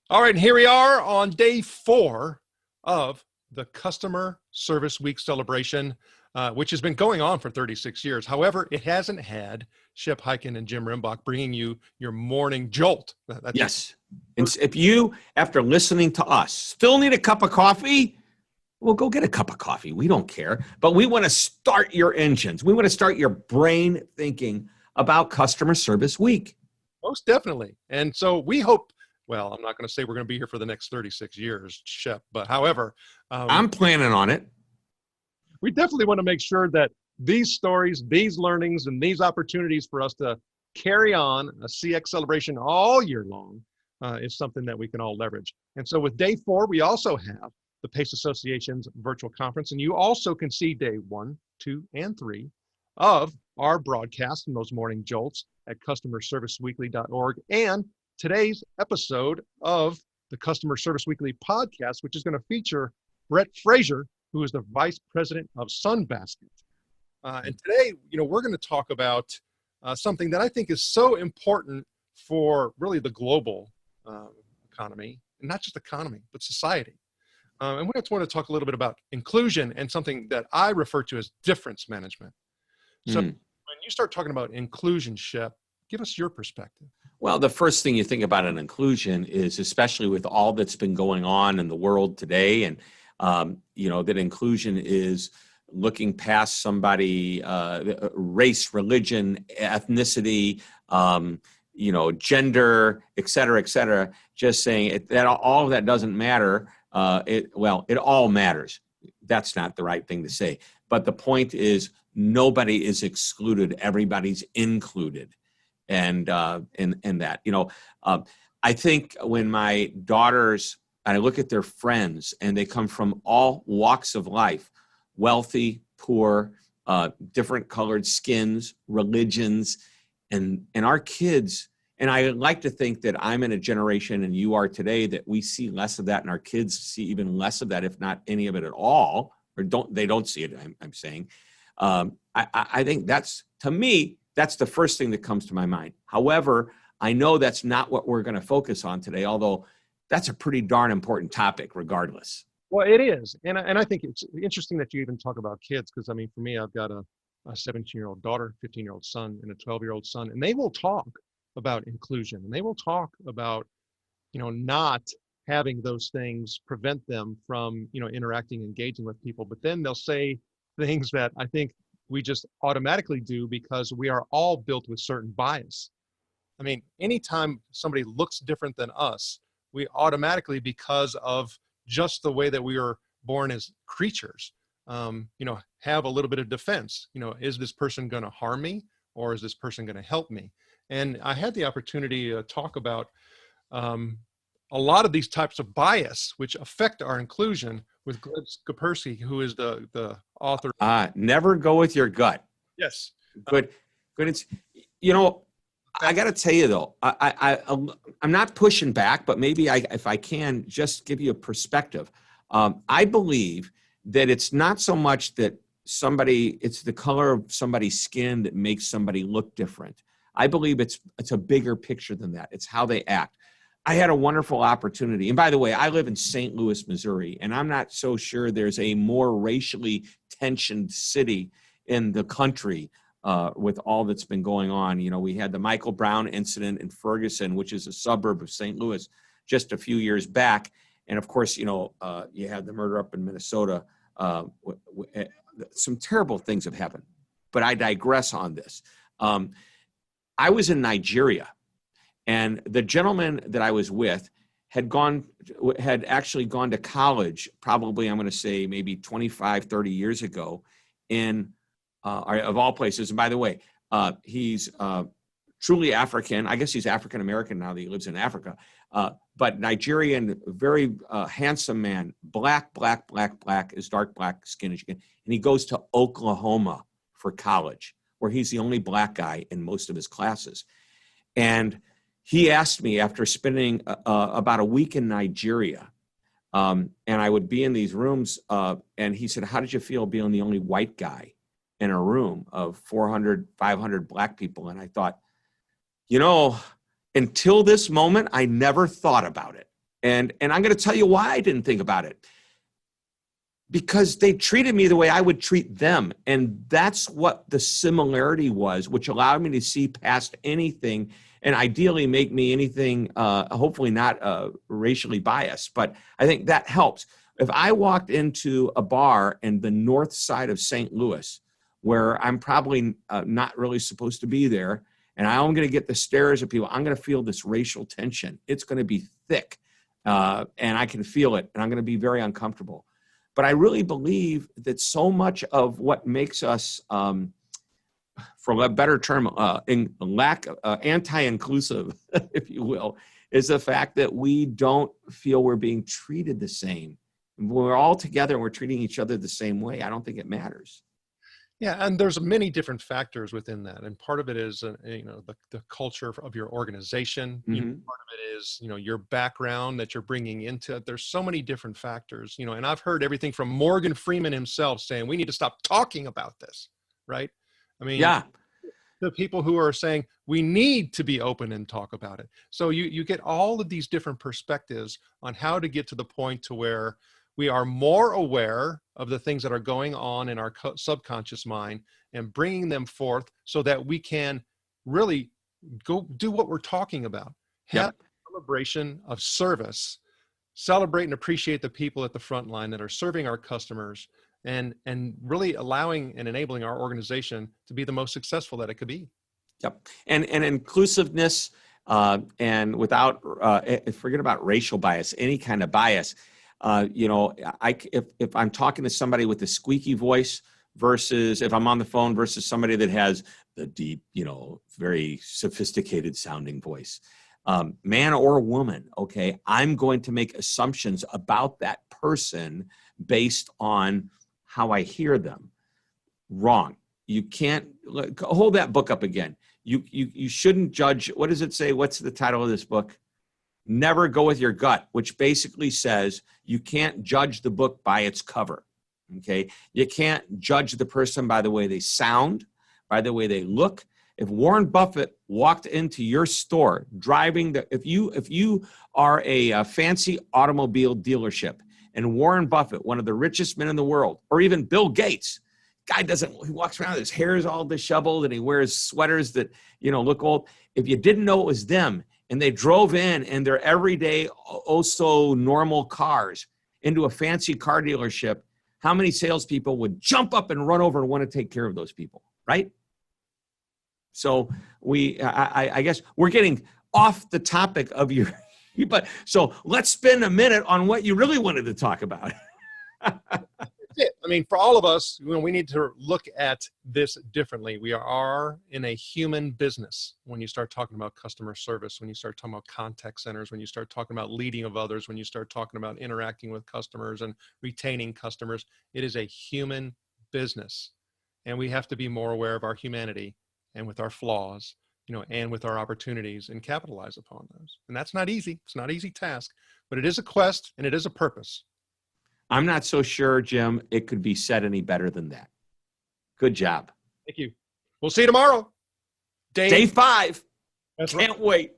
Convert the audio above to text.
All right, and here we are on day 4 of the Customer Service Week celebration, which has been going on for 36 years. However, it hasn't had Shep Hyken and Jim Rembach bringing you your morning jolt. That's just Yes. And if you, after listening to us, still need a cup of coffee, well, go get a cup of coffee. We don't care. But we want to start your engines. We want to start your brain thinking about Customer Service Week. most definitely. And so we hope, well, I'm not going to say we're going to be here for the next 36 years, Shep, but however, I'm planning on it. we definitely want to make sure that these stories, these learnings, and these opportunities for us to carry on a CX celebration all year long is something that we can all leverage. And so with day 4, we also have the PACE Association's virtual conference, and you also can see day 1, 2, and 3 of our broadcast and those morning jolts at customerserviceweekly.org, and today's episode of the Customer Service Weekly podcast, which is going to feature Brett Frazier, who is the Vice President of Sunbasket. And today, we're going to talk about something that I think is so important for really the global economy, and not just economy, but society. And we just want to talk a little bit about inclusion and something that I refer to as difference management. So when you start talking about inclusion, Shep, give us your perspective. Well, the first thing you think about in inclusion is, especially with all that's been going on in the world today, and that inclusion is looking past somebody, race, religion, ethnicity, gender, et cetera, just saying that all of that doesn't matter. It all matters. That's not the right thing to say. But the point is, nobody is excluded. Everybody's included. And that, I think when my daughters, I look at their friends and they come from all walks of life, wealthy, poor, different colored skins, religions, and our kids. And I like to think that I'm in a generation, and you are today, that we see less of that, and our kids see even less of that, if not any of it at all, or they don't see it. I'm saying, I think to me, that's the first thing that comes to my mind. However, I know that's not what we're going to focus on today, although that's a pretty darn important topic regardless. Well, it is. And I think it's interesting that you even talk about kids, because, for me, I've got a 17-year-old daughter, 15-year-old son, and a 12-year-old son, and they will talk about inclusion, and they will talk about, not having those things prevent them from, interacting, engaging with people. But then they'll say things that I think we just automatically do because we are all built with certain bias. Anytime somebody looks different than us, we automatically, because of just the way that we are born as creatures, have a little bit of defense. Is this person going to harm me, or is this person going to help me? And I had the opportunity to talk about a lot of these types of bias which affect our inclusion with Gleb Skapersky, who is the author. Never go with your gut. Yes. Good. It's, I got to tell you though, I'm not pushing back, but maybe if I can just give you a perspective. I believe that it's not so much that it's the color of somebody's skin that makes somebody look different. I believe it's a bigger picture than that. It's how they act. I had a wonderful opportunity. And by the way, I live in St. Louis, Missouri, and I'm not so sure there's a more racially tensioned city in the country with all that's been going on. We had the Michael Brown incident in Ferguson, which is a suburb of St. Louis, just a few years back. And of course, you had the murder up in Minnesota. Some terrible things have happened, but I digress on this. I was in Nigeria, and the gentleman that I was with had actually gone to college, probably, I'm going to say maybe 25, 30 years ago of all places. And by the way, he's truly African. I guess he's African-American now that he lives in Africa. But Nigerian, very handsome man, black, as dark black skin as you can. And he goes to Oklahoma for college, where he's the only black guy in most of his classes. And he asked me, after spending about a week in Nigeria, and I would be in these rooms, and he said, how did you feel being the only white guy in a room of 400, 500 black people? And I thought, until this moment, I never thought about it. And I'm going to tell you why I didn't think about it. Because they treated me the way I would treat them. And that's what the similarity was, which allowed me to see past anything and ideally make me anything, hopefully not racially biased. But I think that helps. If I walked into a bar in the north side of St. Louis, where I'm probably not really supposed to be there, and I'm going to get the stares of people, I'm going to feel this racial tension. It's going to be thick, and I can feel it, and I'm going to be very uncomfortable. But I really believe that so much of what makes us, for a better term, anti-inclusive, if you will, is the fact that we don't feel we're being treated the same. When we're all together and we're treating each other the same way, I don't think it matters. Yeah, and there's many different factors within that, and part of it is the culture of your organization. Mm-hmm. Part of it is your background that you're bringing into it. There's so many different factors. And I've heard everything from Morgan Freeman himself saying we need to stop talking about this, right? I mean, yeah, the people who are saying we need to be open and talk about it. So you get all of these different perspectives on how to get to the point to where we are more aware of the things that are going on in our subconscious mind and bringing them forth so that we can really go do what we're talking about. Have a celebration of service, celebrate and appreciate the people at the front line that are serving our customers and really allowing and enabling our organization to be the most successful that it could be. Yep. And inclusiveness, and without, forget about racial bias, any kind of bias. If I'm talking to somebody with a squeaky voice versus if I'm on the phone versus somebody that has the deep, very sophisticated sounding voice, man or woman, okay, I'm going to make assumptions about that person based on how I hear them. Wrong. You can't hold that book up again. You shouldn't judge. What does it say? What's the title of this book? Never Go With Your Gut, which basically says you can't judge the book by its cover, okay? You can't judge the person by the way they sound, by the way they look. If Warren Buffett walked into your store driving if you are a fancy automobile dealership and Warren Buffett, one of the richest men in the world, or even Bill Gates, he walks around, his hair is all disheveled and he wears sweaters that, look old. If you didn't know it was them, and they drove in their everyday, so normal cars into a fancy car dealership, how many salespeople would jump up and run over and want to take care of those people, right? So I guess we're getting off the topic of but so let's spend a minute on what you really wanted to talk about. I mean, for all of us, we need to look at this differently. We are in a human business when you start talking about customer service, when you start talking about contact centers, when you start talking about leading of others, when you start talking about interacting with customers and retaining customers. It is a human business. And we have to be more aware of our humanity and with our flaws, and with our opportunities and capitalize upon those. And that's not easy. It's not an easy task, but it is a quest and it is a purpose. I'm not so sure, Jim, it could be said any better than that. Good job. Thank you. We'll see you tomorrow. Day 5. That's Can't right. wait.